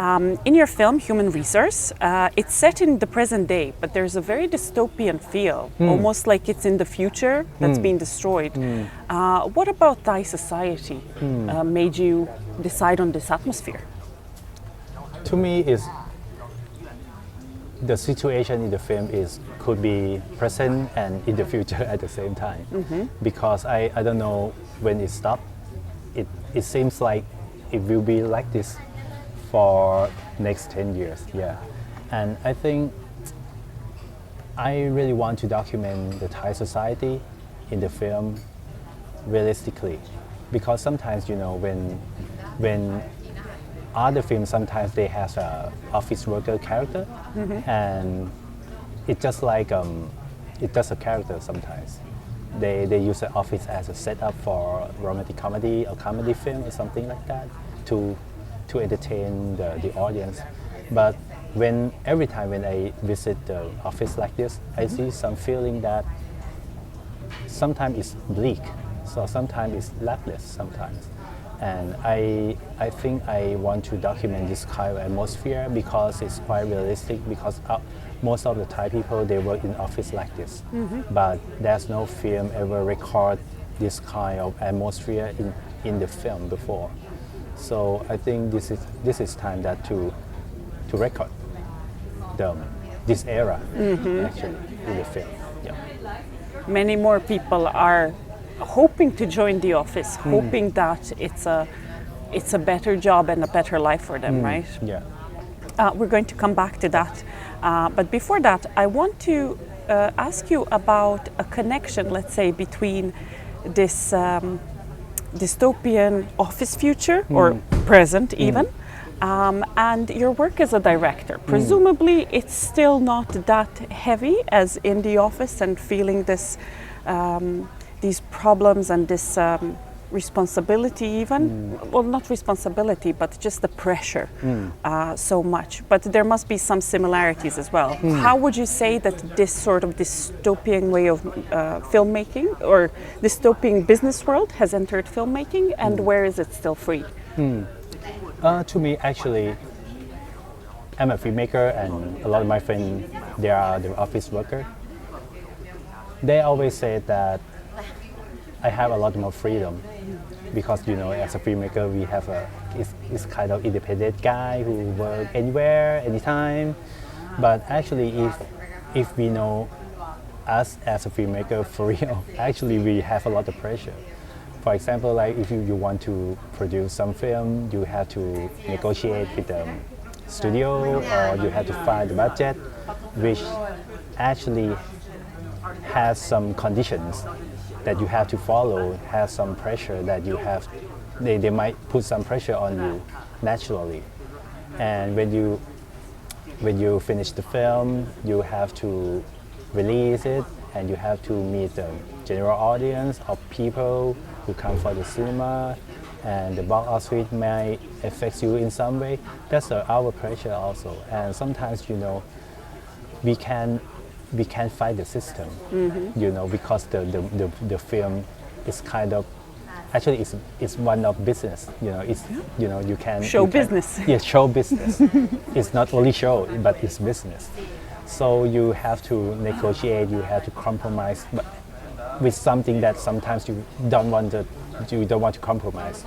In your film, Human Resource, it's set in the present day, but there's a very dystopian feel, almost like it's in the future that's being destroyed. What about Thai society made you decide on this atmosphere? To me, is the situation in the film could be present and in the future at the same time, because I don't know when it stops. It seems like it will be like this for next 10 years, yeah. And I think I really want to document the Thai society in the film realistically, because sometimes, you know, when other films, sometimes they have a office worker character, and it's just like it's just a character sometimes. They use the office as a setup for romantic comedy or comedy film or something like that to entertain the audience. But every time when I visit the office like this, I see some feeling that sometimes it's bleak, so sometimes it's lifeless sometimes. And I think I want to document this kind of atmosphere because it's quite realistic, because most of the Thai people, they work in office like this. But there's no film ever record this kind of atmosphere in the film before. So I think this is time that to record this era actually in the film. Yeah. Many more people are hoping to join the office, hoping that it's a better job and a better life for them, right? Yeah. We're going to come back to that. But before that, I want to ask you about a connection, let's say, between this dystopian office future, or present even, and your work as a director. Presumably, it's still not that heavy as in the office and feeling this, these problems and this responsibility even, well, not responsibility, but just the pressure so much. But there must be some similarities as well. How would you say that this sort of dystopian way of filmmaking or dystopian business world has entered filmmaking, and where is it still free? To me, actually, I'm a filmmaker, and a lot of my friends, they are the office worker. They always say that I have a lot more freedom because, you know, as a filmmaker, we have it's kind of independent guy who work anywhere, anytime. But actually, if we know us as a filmmaker for real, actually we have a lot of pressure. For example, like if you want to produce some film, you have to negotiate with the studio, or you have to find the budget, which actually has some conditions that you have to follow, have some pressure that you have, they might put some pressure on you naturally. And when you finish the film, you have to release it, and you have to meet the general audience of people who come for the cinema, and the box office may affect you in some way. That's our pressure also. And sometimes, you know, we can fight the system, you know, because the film is kind of, actually it's one of business, you know, it's, you know, you can show business. Yes, show business. It's not only show, but it's business. So you have to negotiate, you have to compromise, but with something that sometimes you don't want to compromise.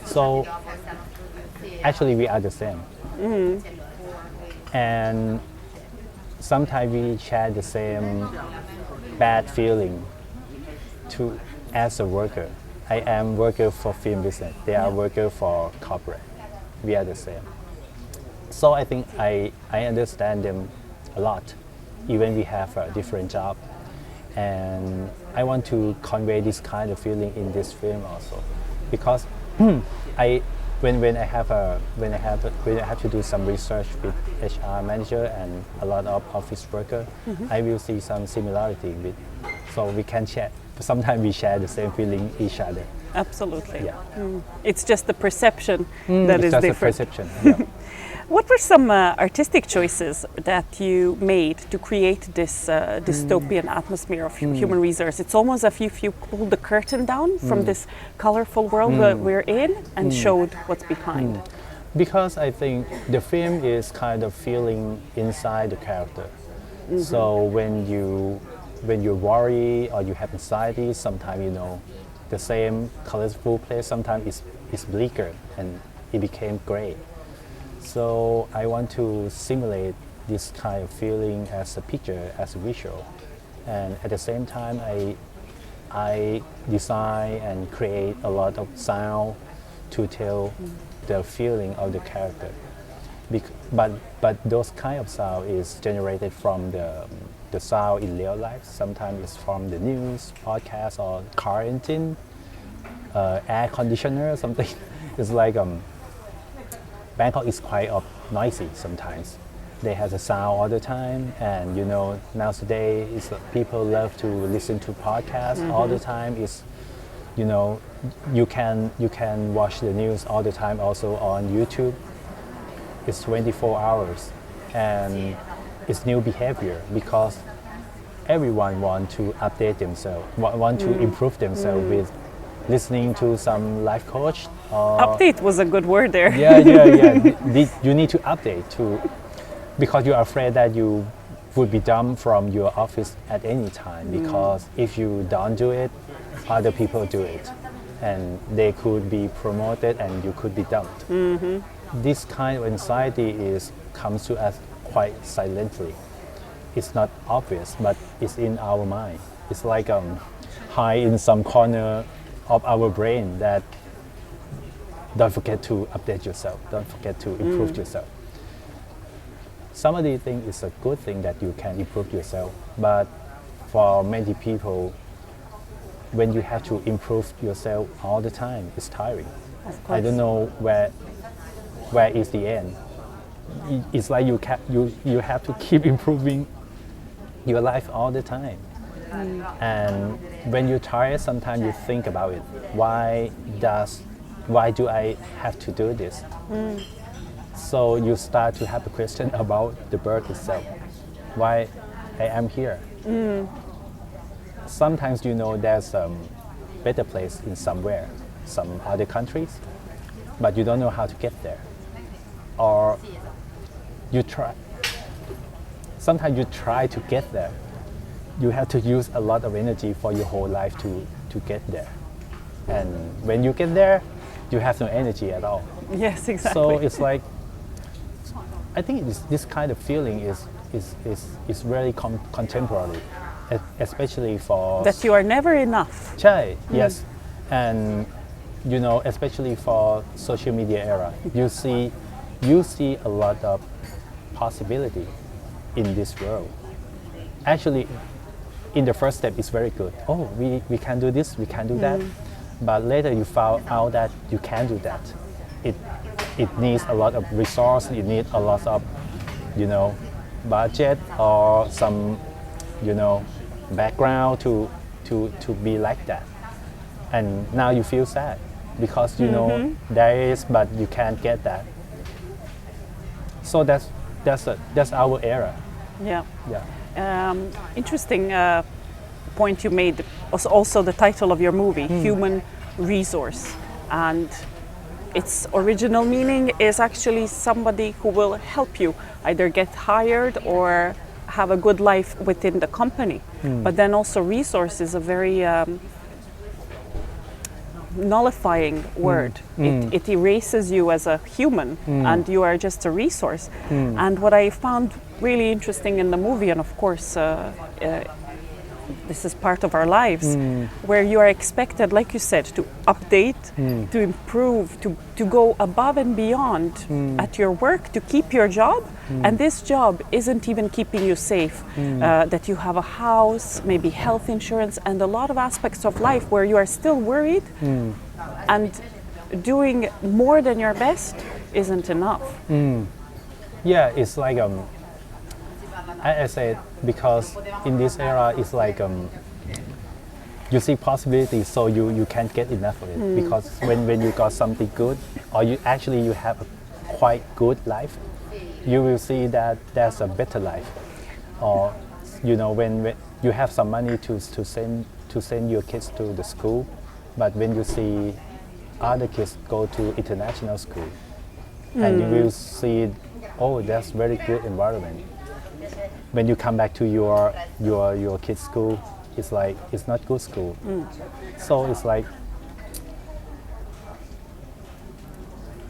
So actually we are the same. And sometimes we share the same bad feeling as a worker. I am worker for film business. They are worker for corporate. We are the same. So I think I understand them a lot, even we have a different job. And I want to convey this kind of feeling in this film also, because when I have to do some research with HR manager and a lot of office worker, I will see some similarity with, so we can share. Sometimes we share the same feeling each other. Absolutely. Yeah. It's just the perception that is just different. The perception. Yeah. What were some artistic choices that you made to create this dystopian atmosphere of human resource? It's almost as if you pulled the curtain down from this colorful world that we're in and showed what's behind. Because I think the film is kind of feeling inside the character. So when you worry or you have anxiety, sometimes the same colorful place sometimes is bleaker and it became gray. So I want to simulate this kind of feeling as a picture, as a visual, and at the same time I design and create a lot of sound to tell the feeling of the character. But those kind of sound is generated from the sound in real life. Sometimes it's from the news, podcast, or car engine, air conditioner, something. It's like Bangkok is quite noisy sometimes. They have the sound all the time, and nowadays people love to listen to podcasts all the time. You can watch the news all the time also on YouTube. It's 24 hours, and it's new behavior because everyone want to update themselves, want to improve themselves with listening to some life coach. Update was a good word there. Yeah. You need to update because you are afraid that you would be dumped from your office at any time. Because if you don't do it, other people do it, and they could be promoted and you could be dumped. This kind of anxiety comes to us quite silently. It's not obvious, but it's in our mind. It's like high in some corner of our brain that don't forget to update yourself, don't forget to improve yourself. Somebody think it's a good thing that you can improve yourself, but for many people, when you have to improve yourself all the time, it's tiring. Of course. I don't know where is the end. It's like you have to keep improving your life all the time. And when you're tired, sometimes you think about it. Why do I have to do this? So you start to have a question about the birth itself. Why I am here? Sometimes there's a better place in somewhere, some other countries, but you don't know how to get there. Or you try. Sometimes you try to get there. You have to use a lot of energy for your whole life to get there. And when you get there, you have no energy at all. Yes, exactly. So it's like, I think this kind of feeling is very contemporary, especially for... That you are never enough. Chai, yes. And especially for social media era, you see a lot of possibility in this world. Actually, in the first step, it's very good. Oh, we can do this, we can do that. But later you found out that you can't do that. It needs a lot of resource. It needs a lot of, budget or some, background to be like that. And now you feel sad because there is, but you can't get that. So that's our era. Yeah. Yeah. Interesting point you made was also the title of your movie, Human Resource. And its original meaning is actually somebody who will help you either get hired or have a good life within the company. But then also resource is a very nullifying word. It erases you as a human and you are just a resource. And what I found really interesting in the movie, and of course this is part of our lives, where you are expected, like you said, to update, to improve, to go above and beyond at your work, to keep your job. And this job isn't even keeping you safe, that you have a house, maybe health insurance, and a lot of aspects of life where you are still worried, and doing more than your best isn't enough. Yeah, it's like I said, because in this era it's like you see possibilities, so you can't get enough of it. Because when you got something good, or you have a quite good life, you will see that there's a better life. Or when you have some money to send your kids to the school, but when you see other kids go to international school, and you will see, oh, that's very good environment. When you come back to your kids' school, it's like it's not good school. So it's like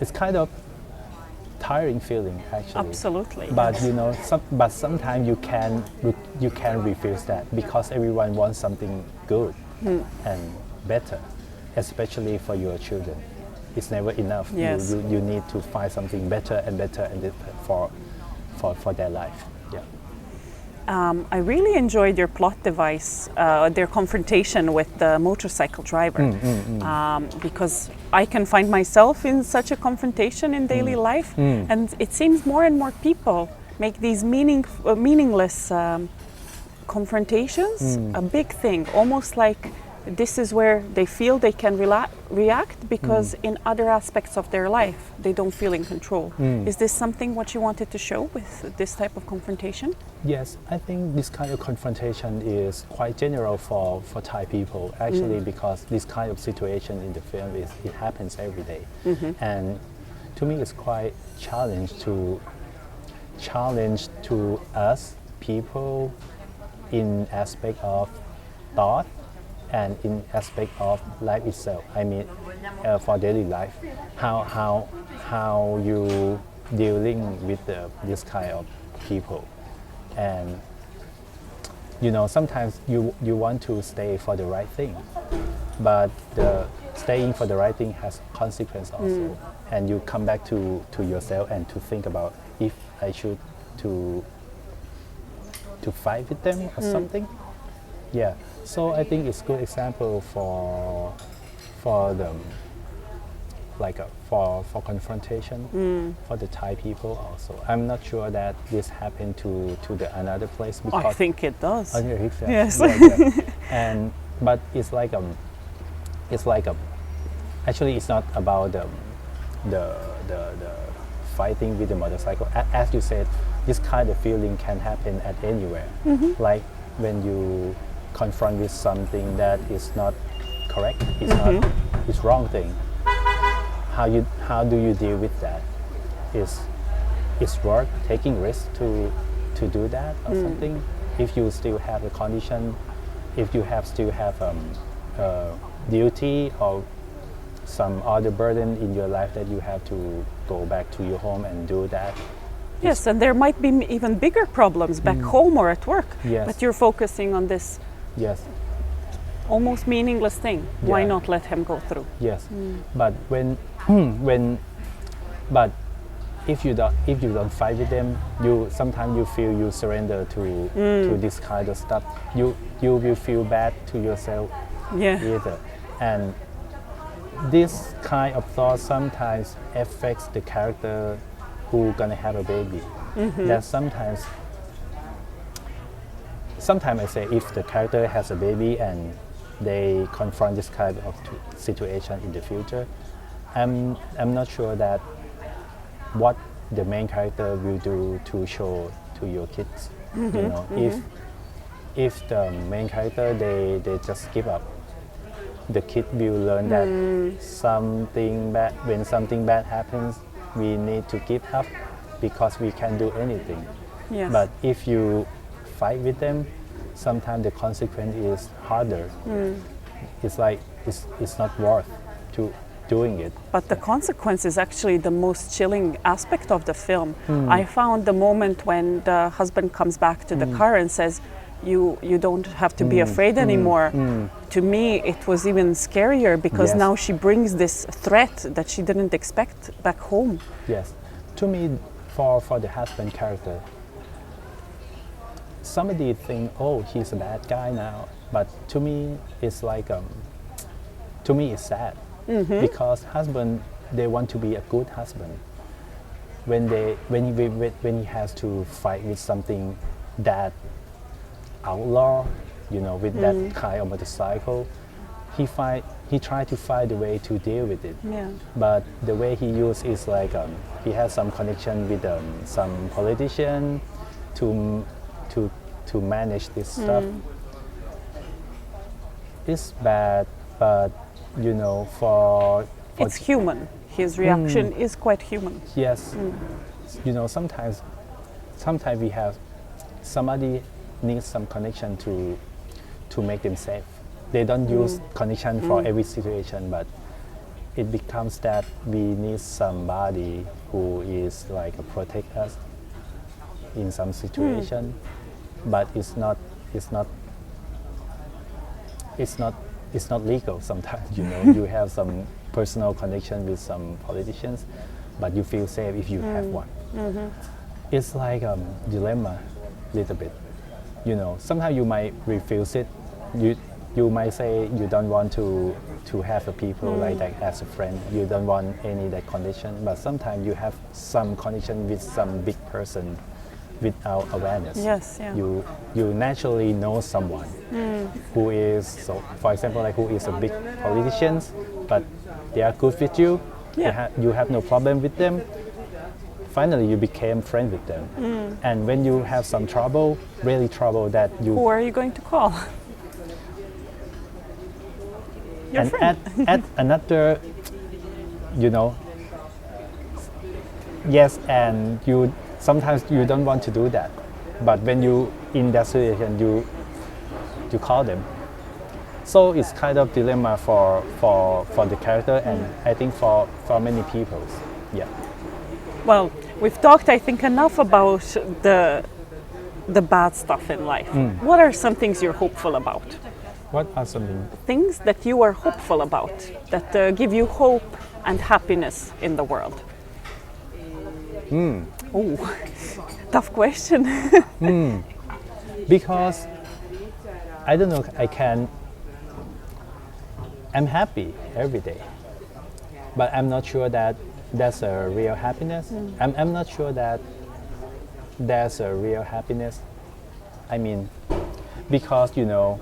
it's kind of tiring feeling actually. Absolutely. But you know, but sometimes you can refuse that because everyone wants something good and better, especially for your children. It's never enough. Yes. You need to find something better and better and for their life. Yeah. I really enjoyed your plot device, their confrontation with the motorcycle driver, because I can find myself in such a confrontation in daily life, and it seems more and more people make these meaningless confrontations a big thing, almost like this is where they feel they can react because in other aspects of their life they don't feel in control. Is this something what you wanted to show with this type of confrontation? Yes, I think this kind of confrontation is quite general for Thai people actually, because this kind of situation in the film it happens every day, and to me it's quite challenge to us people in aspect of thought and in aspect of life itself. I mean, for daily life, how you dealing with this kind of people, and you know sometimes you want to stay for the right thing, but the staying for the right thing has consequence also, and you come back to yourself and to think about if I should to fight with them or something. Yeah, so I think it's a good example for them, like for confrontation for the Thai people also. I'm not sure that this happened to the another place because I think it does. Oh, yeah, exactly. Yes. And but it's like actually it's not about the fighting with the motorcycle. As you said, this kind of feeling can happen at anywhere. Like when you confront with something that is not correct, it's wrong thing. How do you deal with that? Is worth taking risk to do that or something? If you still have a condition, if you still have duty or some other burden in your life that you have to go back to your home and do that. Yes, and there might be even bigger problems back home or at work, Yes. but you're focusing on this Yes. almost meaningless thing. Why Yeah. not let him go through? Yes, but but if you don't fight with them, sometimes you feel you surrender to this kind of stuff. You will feel bad to yourself Yeah. either, and this kind of thought sometimes affects the character who gonna have a baby. That sometimes I say if the character has a baby and they confront this kind of situation in the future, I'm not sure that what the main character will do to show to your kids. You know, if the main character they just give up, the kid will learn that when something bad happens, we need to give up because we can't do anything. Yes. But if you fight with them, sometimes the consequence is harder. It's like it's not worth to doing it. But the consequence is actually the most chilling aspect of the film. I found the moment when the husband comes back to the car and says, you don't have to be afraid anymore. To me, it was even scarier because Yes. now she brings this threat that she didn't expect back home. Yes. To me, for the husband character, somebody think, oh, he's a bad guy now. But to me, it's like, to me, it's sad because husband, they want to be a good husband. When he has to fight with something that outlaw, you know, with that kind of motorcycle, he tried to find a way to deal with it. Yeah. But the way he used is like he has some connection with some politician to manage this stuff. It's bad, but you know, for It's human. his reaction is quite human. Yes. You know, sometimes we have somebody needs some connection to make them safe. They don't use connection for every situation, but it becomes that we need somebody who is like protect us in some situation, but it's not legal sometimes. You know, you have some personal connection with some politicians, but you feel safe if you have one. It's like a dilemma, little bit. You know, sometimes you might refuse it. You might say you don't want to have a people like that as a friend. You don't want any that connection. But sometimes you have some connection with some big person without awareness. Yes, yeah. You naturally know someone who is, so for example, like who is a big politician, but they are good with you. Yeah. You have no problem with them. Finally, you became friends with them. And when you have some trouble, really trouble that you... Who are you going to call? Your and friend. at another, you know, yes, and you sometimes you don't want to do that, but when you in that situation, you call them. So it's kind of dilemma for the character, and I think for many people. Yeah. Well, we've talked, I think, enough about the bad stuff in life. What are some things you're hopeful about? What are something? Things that you are hopeful about, that give you hope and happiness in the world? Oh, tough question. Because I don't know, I'm happy every day, but I'm not sure that that's a real happiness. I'm not sure that there's a real happiness. I mean, because you know,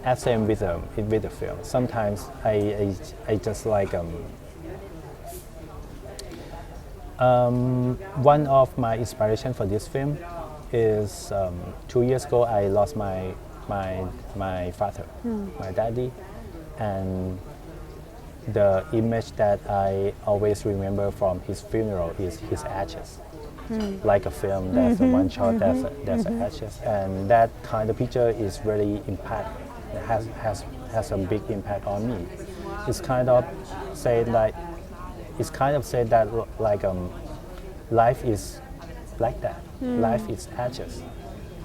as same with the film. Sometimes I just like one of my inspiration for this film is 2 years ago I lost my father, my daddy, and the image that I always remember from his funeral is his ashes. Like a film, there's a one shot, there's ashes, and that kind of picture is really has a big impact on me. It's kind of said that like life is like that. Life is ashes.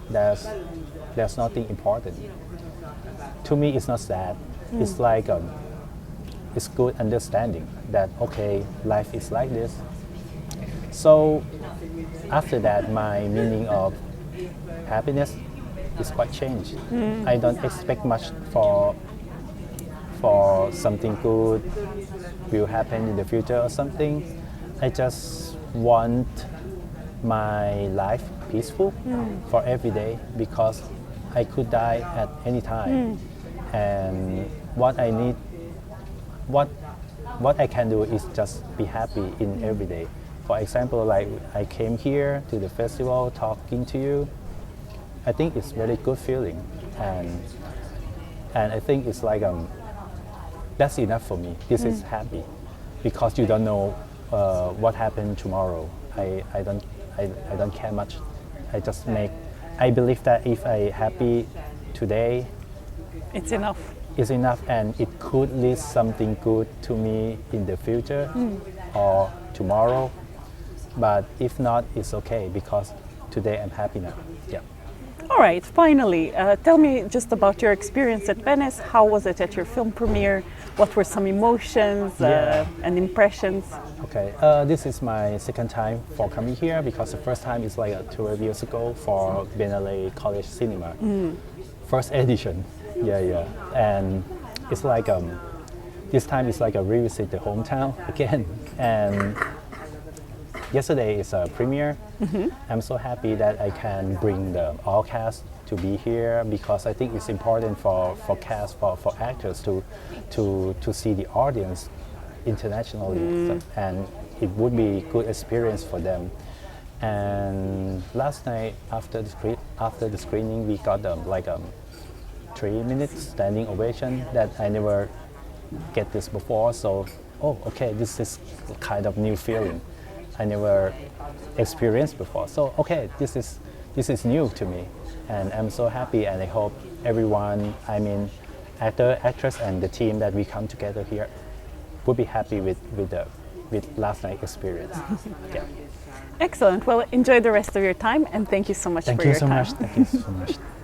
There's nothing important. To me, it's not sad. It's like it's good understanding that okay, life is like this. So after that, my meaning of happiness is quite changed. I don't expect much for something good will happen in the future or something. I just want my life peaceful for every day, because I could die at any time. And what I need, what I can do is just be happy in every day. For example, like I came here to the festival talking to you. I think it's very good feeling, and I think it's like that's enough for me. This is happy, because you don't know what happened tomorrow. I don't care much. I believe that if I happy today, It's enough. it's enough, and it could lead something good to me in the future or tomorrow. But if not, it's okay, because today I'm happy now. Yeah. All right, finally, tell me just about your experience at Venice. How was it at your film premiere? What were some emotions and impressions? Okay, this is my second time for coming here, because the first time is like 12 years ago for Biennale College Cinema. First edition. Yeah. And it's like this time it's like a revisit the hometown again. And yesterday is a premiere. I'm so happy that I can bring the all cast to be here, because I think it's important for cast, for actors to see the audience internationally, and it would be good experience for them. And last night after the screening, we got 3 minutes standing ovation that I never get this before. So oh, okay, this is kind of new feeling I never experienced before. So okay, this is new to me, and I'm so happy, and I hope everyone, I mean, actor, actress, and the team that we come together here would be happy with last night's experience. Yeah. Excellent. Well, enjoy the rest of your time, and thank you so much Thank for you your so time. much. Thank you so much.